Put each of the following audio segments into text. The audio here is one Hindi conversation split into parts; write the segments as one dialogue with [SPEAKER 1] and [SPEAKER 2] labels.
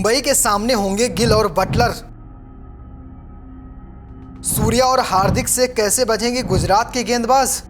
[SPEAKER 1] मुंबई के सामने होंगे गिल और बटलर। सूर्या और हार्दिक से कैसे बचेंगे गुजरात के गेंदबाज।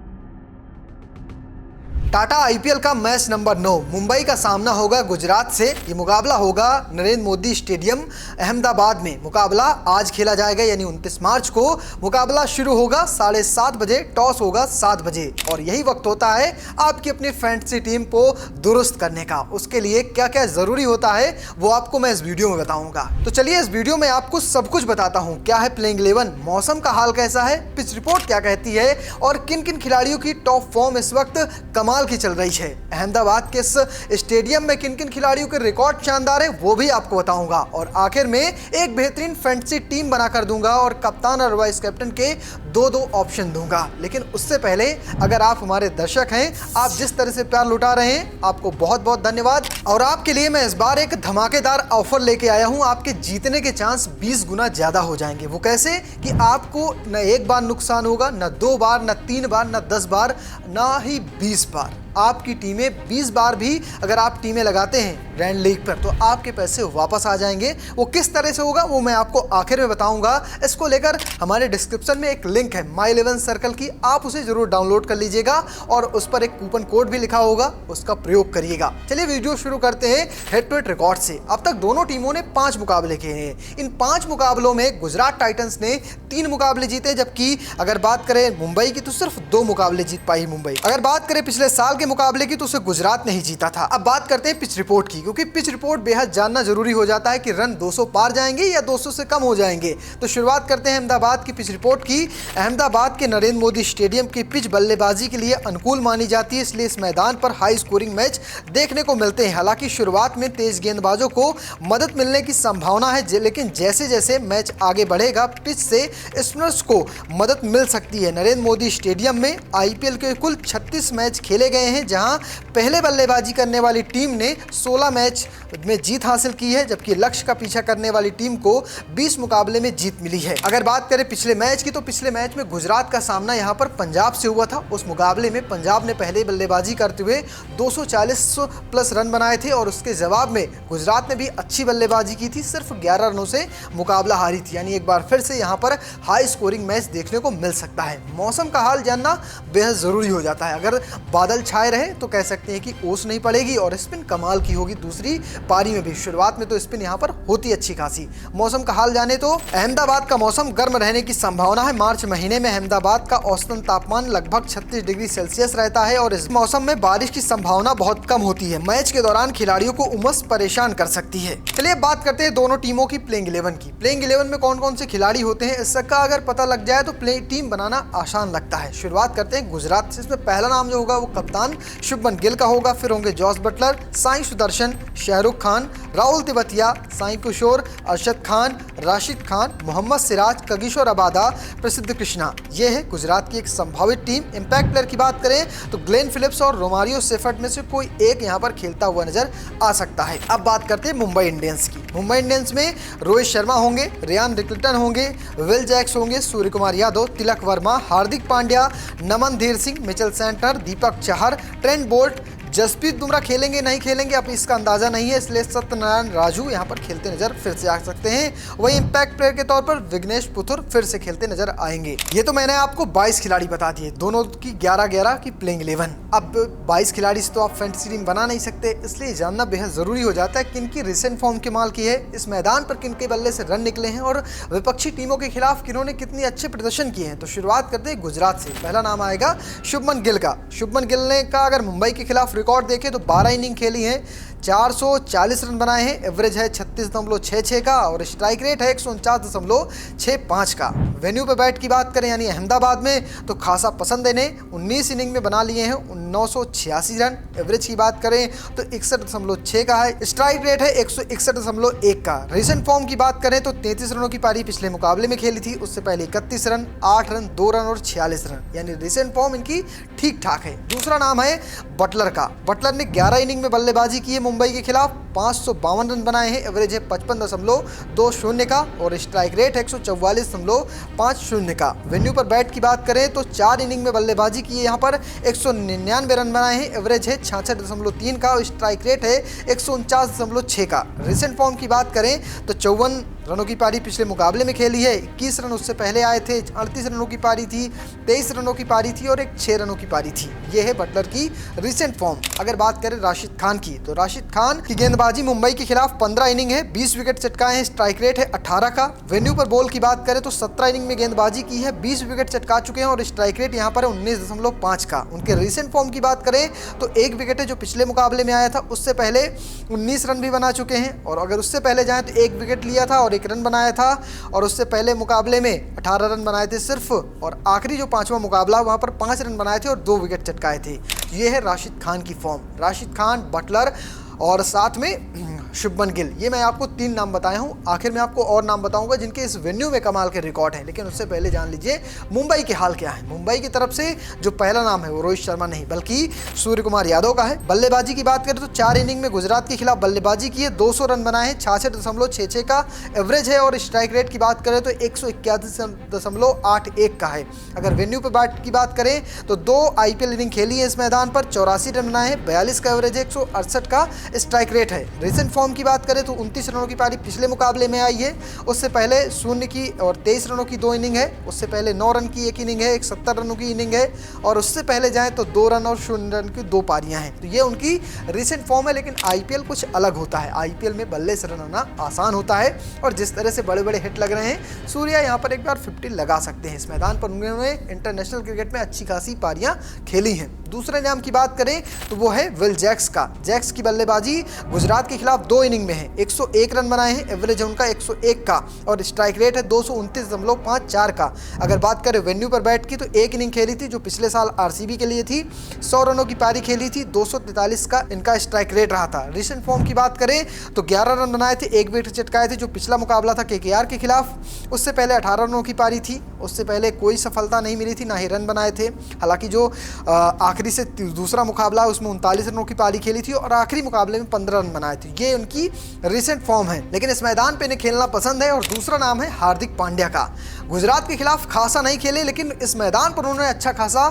[SPEAKER 1] टाटा आईपीएल का मैच नंबर 9 मुंबई का सामना होगा गुजरात से। ये मुकाबला होगा नरेंद्र मोदी स्टेडियम अहमदाबाद में। मुकाबला आज खेला जाएगा यानी 29 मार्च को। मुकाबला शुरू होगा 7:30 बजे, टॉस होगा 7 बजे और यही वक्त होता है आपकी अपनी फैंटेसी टीम को दुरुस्त करने का। उसके लिए क्या क्या जरूरी होता है वो आपको मैं इस वीडियो में बताऊंगा। तो चलिए इस वीडियो में आपको सब कुछ बताता हूँ। क्या है प्लेइंग 11, मौसम का हाल कैसा है, पिच रिपोर्ट क्या कहती है और किन किन खिलाड़ियों की टॉप फॉर्म इस वक्त कमाल की चल रही है। अहमदाबाद के इस स्टेडियम में किन किन खिलाड़ियों के रिकॉर्ड शानदार है वो भी आपको बताऊंगा और आखिर में एक बेहतरीन फैंटेसी टीम बनाकर दूंगा और कप्तान और वाइस कैप्टन के दो ऑप्शन दूंगा। लेकिन उससे पहले अगर आप हमारे दर्शक हैं, आप जिस तरह से प्यार लुटा रहे हैं आपको बहुत बहुत धन्यवाद। और आपके लिए मैं इस बार एक धमाकेदार ऑफर लेके आया हूं। आपके जीतने के चांस 20 गुना ज्यादा हो जाएंगे। वो कैसे कि आपको न एक बार नुकसान होगा, न 2 बार, न 3 बार, न 10 बार, ना ही 20 बार। आपकी टीमें 20 बार भी अगर आप टीमें लगाते हैं ग्रैंड लीग पर तो आपके पैसे वापस आ जाएंगे। वो किस तरह से होगा वो मैं आपको आखिर में बताऊंगा। इसको लेकर हमारे डिस्क्रिप्शन में एक लिंक है माई 11 सर्कल की, आप उसे जरूर डाउनलोड कर लीजिएगा और उस पर एक कूपन कोड भी लिखा होगा, उसका प्रयोग करिएगा। चलिए वीडियो शुरू करते हैं हेड टू हेड रिकॉर्ड से। अब तक दोनों टीमों ने 5 मुकाबले किए हैं। इन 5 मुकाबलों में गुजरात टाइटंस ने 3 मुकाबले जीते, जबकि अगर बात करें मुंबई की तो सिर्फ 2 मुकाबले जीत पाई मुंबई। अगर बात करें पिछले साल के मुकाबले की तो उसे गुजरात नहीं जीता था। अब बात करते हैं पिच रिपोर्ट की, क्योंकि पिच रिपोर्ट बेहद जानना जरूरी हो जाता है कि रन 200 पार जाएंगे या 200 से कम हो जाएंगे। तो शुरुआत करते हैं अहमदाबाद की पिच रिपोर्ट की। अहमदाबाद के नरेंद्र मोदी स्टेडियम की पिच बल्लेबाजी के लिए अनुकूल मानी जाती है, इसलिए इस मैदान पर हाई स्कोरिंग मैच देखने को मिलते हैं। हालांकि शुरुआत में तेज गेंदबाजों को मदद मिलने की संभावना है, लेकिन जैसे जैसे मैच आगे बढ़ेगा पिच से स्पिनर्स को मदद मिल सकती है। नरेंद्र मोदी स्टेडियम में आईपीएल के कुल 36 मैच खेले गए हैं, जहां पहले बल्लेबाजी करने वाली टीम ने 16 मैच में जीत हासिल की है, जबकि लक्ष्य का पीछा करने वाली टीम को 20 मुकाबले में जीत मिली है। अगर बात करें पिछले मैच की तो पिछले मैच में गुजरात का सामना यहां पर पंजाब से हुआ था। उस मुकाबले में पंजाब ने पहले बल्लेबाजी करते हुए 240 प्लस रन बनाए थे और उसके जवाब में गुजरात ने भी अच्छी बल्लेबाजी की थी, सिर्फ 11 रनों से मुकाबला हारी थी। यानी एक बार फिर से यहां पर हाई स्कोरिंग मैच देखने को मिल सकता है। मौसम का हाल जानना बेहद जरूरी हो जाता है। अगर बादल छाए रहे तो कह सकते हैं कि ओस नहीं पड़ेगी और स्पिन कमाल की होगी। दूसरी पारी में भी शुरुआत में तो स्पिन यहां पर होती अच्छी खासी। मौसम का हाल जाने तो अहमदाबाद का मौसम गर्म रहने की संभावना है। मार्च महीने में अहमदाबाद का औसतन तापमान लगभग 36 डिग्री सेल्सियस रहता है और इस मौसम में बारिश की संभावना बहुत कम होती है। मैच के दौरान खिलाड़ियों को उमस परेशान कर सकती है। चलिए बात करते हैं दोनों टीमों की प्लेइंग 11 की। प्लेइंग 11 में कौन कौन से खिलाड़ी होते हैं इसका अगर पता लग जाए तो टीम बनाना आसान लगता है। शुरुआत करते हैं गुजरात से। इसमें पहला नाम जो होगा वो कप्तान शुभमन गिल का होगा, फिर होंगे जॉस बटलर, साई सुदर्शन, शाहरुख खान, राहुल तिवतिया, साई किशोर, अरशद खान, राशिद खान, मोहम्मद सिराज, कगिसो रबादा, प्रसिद्ध कृष्णा। ये है गुजरात की एक संभावित टीम। इंपैक्ट प्लेयर की बात करें तो ग्लेन फिलिप्स और रोमारियो सेफर्ट में से कोई एक यहाँ पर खेलता हुआ नजर आ सकता है। अब बात करते हैं मुंबई इंडियंस की। मुंबई इंडियंस में रोहित शर्मा होंगे, रियान रिकल्टन होंगे, विल जैक्स होंगे, सूर्य कुमार यादव, तिलक वर्मा, हार्दिक पांड्या, नमन धीर Singh, Mitchell centre, Deepak Chahar, Trent Boult, Jasprit Bumrah खेलेंगे नहीं खेलेंगे अब इसका अंदाजा नहीं है, इसलिए सत्यनारायण राजू यहां पर खेलते नजर फिर से आ सकते हैं। वहीं इंपैक्ट प्लेयर के तौर पर विघ्नेश पुथुर फिर से खेलते नजर आएंगे। ये तो मैंने आपको 22 खिलाड़ी बता दिए, दोनों की 11-11 की प्लेइंग 11। अब 22 खिलाड़ी से तो आप फैंटेसी टीम बना नहीं सकते, इसलिए जानना बेहद जरूरी हो जाता है किनकी रिसेंट फॉर्म कमाल की है, इस मैदान पर किनके बल्ले से रन निकले हैं और विपक्षी टीमों के खिलाफ किन्होंने कितनी अच्छे प्रदर्शन किए हैं। तो शुरुआत करते हैं गुजरात से। पहला नाम आएगा शुभमन गिल का। शुभमन गिल ने का अगर मुंबई के खिलाफ रिकॉर्ड देखें तो 12 इनिंग खेली हैं, 440 रन बनाए हैं, एवरेज है 36.66 का और स्ट्राइक रेट है 149.65 का। वेन्यू पे बैट की बात करें यानी अहमदाबाद में तो खासा पसंद है इन्हें। 19 इनिंग में बना लिए हैं 986 रन। एवरेज की बात करें तो 61.6 का है। स्ट्राइक रेट है 161.1 का। रिसेंट फॉर्म की बात करें तो 33 रनों की पारी पिछले मुकाबले में खेली थी, उससे पहले 31 रन, 8 रन, 2 रन और 46 रन, यानी रिसेंट फॉर्म इनकी ठीक ठाक है। दूसरा नाम है बटलर का। बटलर ने 11 इनिंग में बल्लेबाजी की है मुंबई के खिलाफ, 552 रन बनाए हैं, एवरेज है 55.20 का और स्ट्राइक रेट है 144.50 का। वेन्यू पर बैट की बात करें तो 4 इनिंग में बल्लेबाजी की है, यहाँ पर 199 रन बनाए हैं, एवरेज है 66.3 का और स्ट्राइक रेट है 149.6 का। रिसेंट फॉर्म की बात करें तो 54 रनों की पारी पिछले मुकाबले में खेली है, 21 रन उससे पहले आए थे, 38 रनों की पारी थी, 23 रनों की पारी थी और एक 6 रनों की पारी थी। ये है बटलर की रिसेंट फॉर्म। अगर बात करें राशिद खान की तो राशिद खान की गेंदबाजी मुंबई के खिलाफ 15 इनिंग है, 20 विकेट चटकाए हैं, स्ट्राइक रेट है 18 का। वेन्यू पर बॉल की बात करें तो 17 इनिंग में गेंदबाजी की है, 20 विकेट चटका चुके हैं और स्ट्राइक रेट यहाँ पर है 19.5 का। उनके रिसेंट फॉर्म की बात करें तो 1 विकेट है जो पिछले मुकाबले में आया था, उससे पहले 19 रन भी बना चुके हैं और अगर उससे पहले जाएं तो 1 विकेट लिया था और 1 रन बनाया था और उससे पहले मुकाबले में 18 रन बनाए थे सिर्फ, और आखिरी जो 5वां मुकाबला वहां पर 5 रन बनाए थे और 2 विकेट चटकाए थे। ये है राशिद खान की फॉर्म। राशिद खान, बटलर और साथ में शुभमन गिल, ये मैं आपको 3 नाम बताया हूँ। आखिर में आपको और नाम बताऊंगा जिनके इस वेन्यू में कमाल के रिकॉर्ड हैं, लेकिन उससे पहले जान लीजिए मुंबई के हाल क्या है। मुंबई की तरफ से जो पहला नाम है वो रोहित शर्मा नहीं बल्कि सूर्य कुमार यादव का है। बल्लेबाजी की बात करें तो 4 इनिंग में गुजरात के खिलाफ बल्लेबाजी की है, 200 रन बनाए हैं, 66.66 का एवरेज है और स्ट्राइक रेट की बात करें तो 181.81 का है। अगर वेन्यू पर बैट की बात करें तो 2 IPL इनिंग खेली है इस मैदान पर, 84 रन बनाए हैं, 42 का एवरेज है, 168 का स्ट्राइक रेट है। रिसेंट फॉर्म की बात करें तो 29 रनों की पारी पिछले मुकाबले में आई है, उससे पहले 0 की और 23 रनों की 2 इनिंग है, उससे पहले 9 रन की 1 इनिंग है, 170 रनों की इनिंग है और उससे पहले जाएं तो 2 रन और 0 रन की 2 पारियां हैं। तो ये उनकी रिसेंट फॉर्म है, लेकिन IPL कुछ अलग होता है। IPL में बल्ले से रन आना आसान होता है और जिस तरह से बड़े बड़े हिट लग रहे हैं, सूर्या यहाँ पर एक बार 50 लगा सकते हैं। इस मैदान पर उन्होंने इंटरनेशनल क्रिकेट में अच्छी खासी पारियां खेली हैं। दूसरे नाम की बात करें तो वो है विल जैक्स का। जैक्स की बल्लेबाजी गुजरात के खिलाफ 2 इनिंग में है, 101 रन बनाए हैं, एवरेज है उनका 101 का और स्ट्राइक रेट है 229.54 का। अगर बात करें वेन्यू पर बैट की तो 1 इनिंग खेली थी जो पिछले साल RCB के लिए थी, 100 रनों की पारी खेली थी, 243 का इनका स्ट्राइक रेट रहा था। रिसेंट फॉर्म की बात करें तो 11 रन बनाए थे, 1 विकेट चटकाए थे जो पिछला मुकाबला था KKR के खिलाफ, उससे पहले 18 रनों की पारी थी, उससे पहले कोई सफलता नहीं मिली थी, ना ही रन बनाए थे। हालांकि जो आखिरी से दूसरा मुकाबला उसमें 39 रनों की पारी खेली थी और आखिरी मुकाबले में 15 रन बनाए थे। ये उनकी रिसेंट फॉर्म है, लेकिन इस मैदान पे इन्हें खेलना पसंद है। और दूसरा नाम है हार्दिक पांड्या का। गुजरात के खिलाफ खासा नहीं खेले, लेकिन इस मैदान पर उन्होंने अच्छा खासा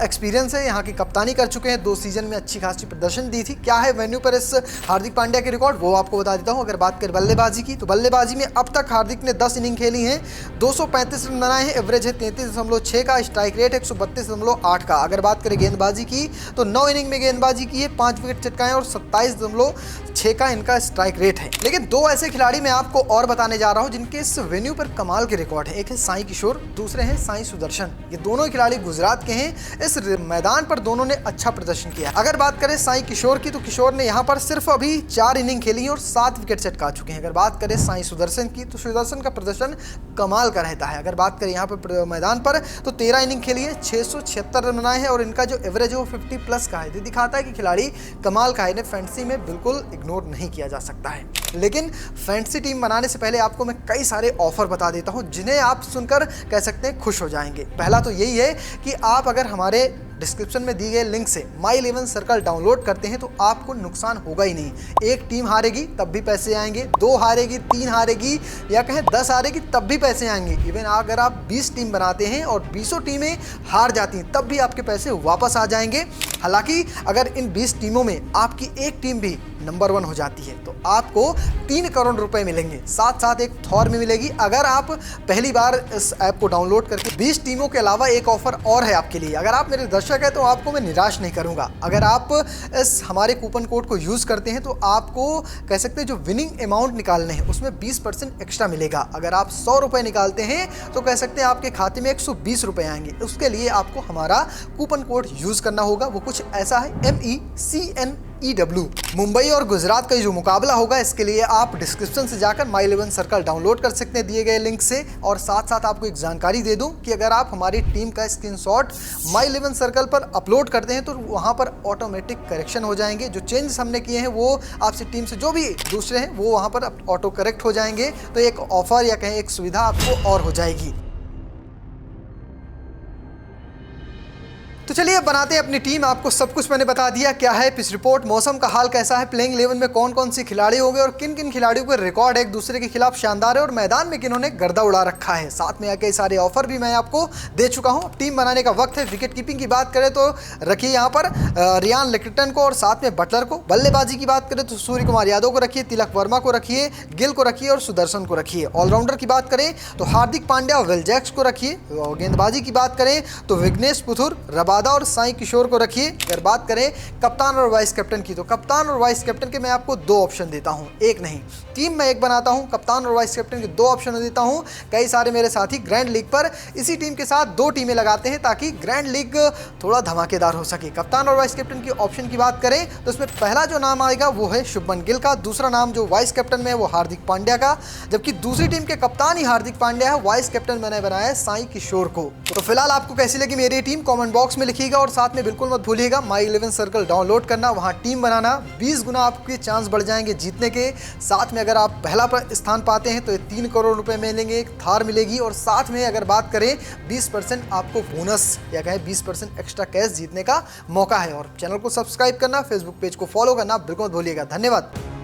[SPEAKER 1] एक्सपीरियंस है, यहाँ की कप्तानी कर चुके हैं, 2 सीजन में अच्छी खासी प्रदर्शन दी थी। क्या है वेन्यू पर इस हार्दिक पांड्या के रिकॉर्ड, वो आपको बता देता हूँ। अगर बात करें बल्लेबाजी की तो बल्लेबाजी में अब तक हार्दिक ने 10 इनिंग खेली हैं, 235 रन बनाए हैं, एवरेज है 33.6 का, स्ट्राइक रेट 132.8 का। अगर बात करें गेंदबाजी की तो 9 इनिंग में गेंदबाजी की है, 5 विकेट चटकाए और 27.6 का इनका स्ट्राइक रेट है। लेकिन 2 ऐसे खिलाड़ी मैं आपको और बताने जा रहा हूं जिनके इस वेन्यू पर कमाल के रिकॉर्ड है। एक है साई किशोर, दूसरे हैं साई सुदर्शन। ये दोनों खिलाड़ी गुजरात के हैं। इस मैदान पर दोनों ने अच्छा प्रदर्शन किया। अगर बात करें साई किशोर की तो किशोर ने यहाँ पर सिर्फ अभी 4 इनिंग खेली है और 7 विकेट चटका चुके हैं। अगर बात करें साई सुदर्शन की तो सुदर्शन का प्रदर्शन कमाल का रहता है। अगर बात करें यहाँ पर मैदान पर तो 13 इनिंग खेली है, 676 रन बनाए हैं और इनका जो एवरेज है वो 50+ का है। ये दिखाता है कि खिलाड़ी कमाल का है, इन्हें फैंटेसी में बिल्कुल इग्नोर नहीं किया जा सकता है। लेकिन फैंटेसी टीम बनाने से पहले आपको मैं कई सारे ऑफर बता देता हूं जिन्हें आप सुनकर कह सकते हैं खुश हो जाएंगे। पहला तो यही है कि आप अगर हमारे डिस्क्रिप्शन में दी गए लिंक से माई 11 सर्कल डाउनलोड करते हैं तो आपको नुकसान होगा ही नहीं। एक टीम हारेगी तब भी पैसे आएंगे, 2 हारेगी, 3 हारेगी या कहें 10 हारेगी तब भी पैसे आएंगे। इवन अगर आप 20 टीम बनाते हैं और 20 टीमें हार जाती हैं तब भी आपके पैसे वापस आ जाएंगे। हालांकि अगर इन 20 टीमों में आपकी एक टीम भी नंबर 1 हो जाती है तो आपको 3 करोड़ रुपए मिलेंगे, साथ साथ एक थॉर भी मिलेगी। अगर आप पहली बार इस ऐप को डाउनलोड करके 20 टीमों के अलावा एक ऑफर और है आपके लिए। अगर आप मेरे दर्शक हैं तो आपको मैं निराश नहीं करूंगा। अगर आप इस हमारे कूपन कोड को यूज़ करते हैं तो आपको कह सकते हैं जो विनिंग अमाउंट निकालने हैं उसमें 20% एक्स्ट्रा मिलेगा। अगर आप 100 रुपये निकालते हैं तो कह सकते हैं आपके खाते में 120 रुपये आएंगे। उसके लिए आपको हमारा कूपन कोड यूज़ करना होगा, वो कुछ ऐसा है MECNEW। मुंबई और गुजरात का जो मुकाबला होगा इसके लिए आप डिस्क्रिप्शन से जाकर माई 11 सर्कल डाउनलोड कर सकते हैं दिए गए लिंक से। और साथ साथ आपको एक जानकारी दे दूं कि अगर आप हमारी टीम का स्क्रीनशॉट माई 11 सर्कल पर अपलोड करते हैं तो वहां पर ऑटोमेटिक करेक्शन हो जाएंगे। जो चेंजेस हमने किए हैं वो आपसे टीम से जो भी दूसरे हैं वो वहां पर ऑटो करेक्ट हो जाएंगे। तो एक ऑफर या कहें एक सुविधा आपको और हो जाएगी। तो चलिए बनाते हैं अपनी टीम। आपको सब कुछ मैंने बता दिया, क्या है पिच रिपोर्ट, मौसम का हाल कैसा है, प्लेइंग 11 में कौन कौन से खिलाड़ी होंगे और किन किन खिलाड़ियों के रिकॉर्ड एक दूसरे के खिलाफ शानदार है और मैदान में किन्होंने गर्दा उड़ा रखा है। साथ में कई सारे ऑफर भी मैं आपको दे चुका हूं। टीम बनाने का वक्त है। विकेट कीपिंग की बात करें तो रखिए यहाँ पर रियान लिक्टन को और साथ में बटलर को। बल्लेबाजी की बात करें तो सूर्य कुमार यादव को रखिए, तिलक वर्मा को रखिए, गिल को रखिए और सुदर्शन को रखिए। ऑलराउंडर की बात करें तो हार्दिक पांड्या और विल जैक्स को रखिए। गेंदबाजी की बात करें तो विघ्नेश पुथुर, रबादा और साई किशोर को रखिए। अगर बात करें कप्तान और वाइस कैप्टन की तो कप्तान और वाइस कैप्टन के मैं आपको 2 ऑप्शन देता हूं, एक नहीं। टीम में एक बनाता हूं, कप्तान और वाइस कैप्टन के 2 ऑप्शन देता हूं। कई सारे मेरे साथी ग्रैंड लीग पर इसी टीम के साथ 2 टीमें लगाते हैं ताकि ग्रैंड लीग थोड़ा धमाकेदार हो सके। कप्तान और वाइस कैप्टन की ऑप्शन की बात करें तो उसमें पहला जो नाम आएगा वो है शुभमन गिल का, दूसरा नाम जो वाइस कैप्टन में है वो हार्दिक पांड्या का, जबकि दूसरी टीम के कप्तान ही हार्दिक पांड्या है, वाइस कैप्टन मैंने बनाया है साई किशोर को। तो फिलहाल आपको कैसी लगी मेरी टीम कमेंट बॉक्स में लिखिएगा और साथ में बिल्कुल मत भूलिएगा माई 11 सर्कल डाउनलोड करना, वहां टीम बनाना। 20 गुना आपके चांस बढ़ जाएंगे जीतने के। साथ में अगर आप पहला स्थान पाते हैं तो 3 करोड़ रुपए मिलेंगे, एक थार मिलेगी और साथ में अगर बात करें 20% आपको बोनस या कहें 20% एक्स्ट्रा कैश जीतने का मौका है। और चैनल को सब्सक्राइब करना, फेसबुक पेज को फॉलो करना बिल्कुल मत भूलिएगा। धन्यवाद।